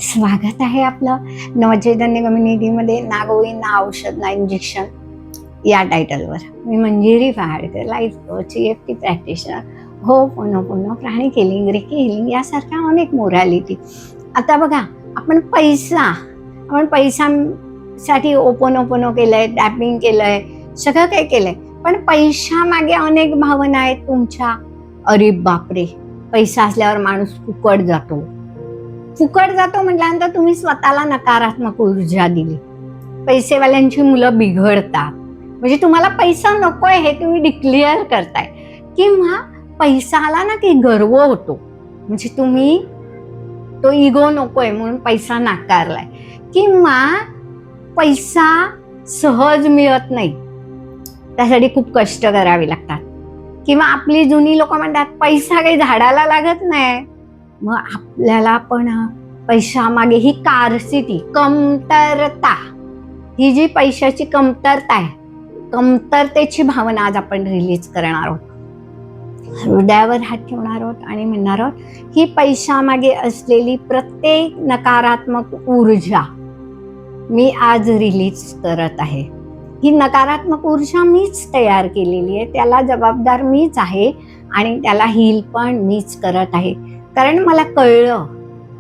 स्वागत आहे आपलं नवचैतन्य कम्युनिटीमध्ये. ना गोळी ना औषध ना इंजेक्शन या टायटलवर. मी Manjiri Pahadkar, life coach, EFT practitioner, ho'oponopono, pranic healing, reiki healing यासारख्या अनेक मोरॅलिटी. आता बघा, आपण पैशासाठी ओपोनोपोनो केलंय, टॅपिंग केलंय, सगळं काही केलंय, पण पैशामागे अनेक भावना आहेत तुमच्या. अरे बापरे, पैसा असल्यावर माणूस फुकट जातो म्हटल्यानंतर तुम्ही स्वतःला नकारात्मक ऊर्जा दिली. पैसेवाल्यांची मुलं बिघडतात, म्हणजे तुम्हाला पैसा नकोय हे तुम्ही डिक्लेअर करताय. किंवा पैसा आला ना की गर्व होतो, म्हणजे तुम्ही तो इगो नकोय म्हणून पैसा नाकारलाय. किंवा पैसा सहज मिळत नाही, त्यासाठी खूप कष्ट करावे लागतात. किंवा आपली जुनी लोक म्हणतात पैसा काही झाडाला लागत नाही. मग आपल्याला पण पैशामागे ही कारसिटी, कमतरता, ही जी पैशाची कमतरता आहे, कमतरतेची भावना आज आपण रिलीज करणार आहोत. हृदयावर हात ठेवणार आहोत आणि म्हणणार आहोत, ही पैशामागे असलेली प्रत्येक नकारात्मक ऊर्जा मी आज रिलीज करत आहे. ही नकारात्मक ऊर्जा मीच तयार केलेली आहे, त्याला जबाबदार मीच आहे आणि त्याला हील पण मीच करत आहे. कारण मला कळलं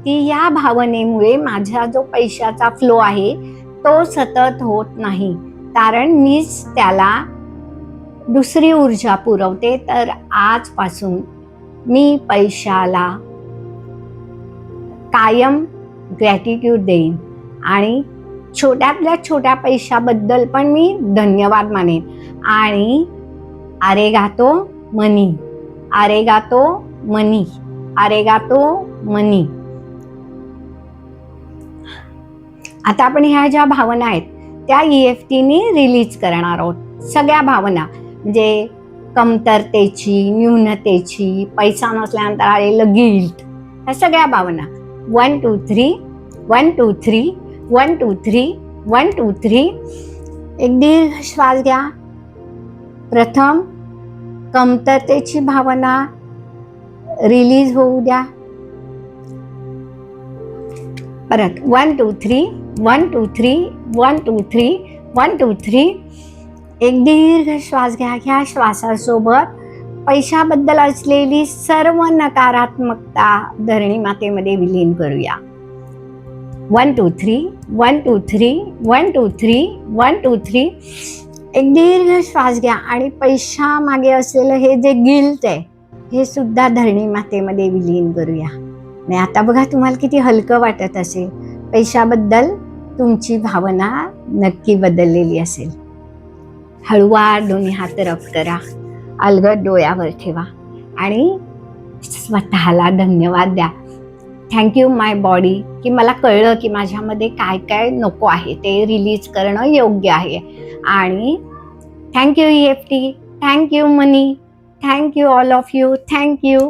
की या भावनेमुळे माझा जो पैशाचा फ्लो आहे तो सतत होत नाही, कारण मीच त्याला दुसरी ऊर्जा पुरवते. तर आजपासून मी पैशाला कायम ग्रॅटिट्यूड देईन आणि छोट्यातल्या छोट्या पैशाबद्दल पण मी धन्यवाद मानेन. आणि आरेगातो मनी, आरेगातो मनी, आरेगातो मनी. आता आपण ह्या ज्या भावना आहेत त्या EFTने रिलीज करणार आहोत. सगळ्या भावना, म्हणजे कमतरतेची, न्यूनतेची, पैसा नसल्यानंतर आलेलं गिल्ट, ह्या सगळ्या भावना. 1 2 3 1 2 3 1 2 3 1 2 3. एक दीर्घ श्वास घ्या. प्रथम कमतरतेची भावना रिलीज होऊ द्या. परत 1 2 3 1 2 3 1 2 3 1 2 3. एक दीर्घ श्वास घ्या. ह्या श्वासासोबत पैशाबद्दल असलेली सर्व नकारात्मकता धरणी मातेमध्ये विलीन करूया. 1 2 3 1 2 3 1 2 3 1 2 3. एक दीर्घ श्वास घ्या आणि पैशामागे असलेलं हे जे गिल्ट आहे हे सुद्धा धरणी मातेमध्ये विलीन करूया. आणि आता बघा, तुम्हाला किती हलकं वाटत असेल. पैशाबद्दल तुमची भावना नक्की बदललेली असेल. हळूवार दोन्ही हात रब करा, अलगद डोळ्यावर ठेवा आणि स्वतःला धन्यवाद द्या. थँक्यू माय बॉडी, की मला कळलं की माझ्यामध्ये काय काय नको आहे ते रिलीज करणं योग्य आहे. आणि thank you EFT, thank you money, thank you all of you, thank you.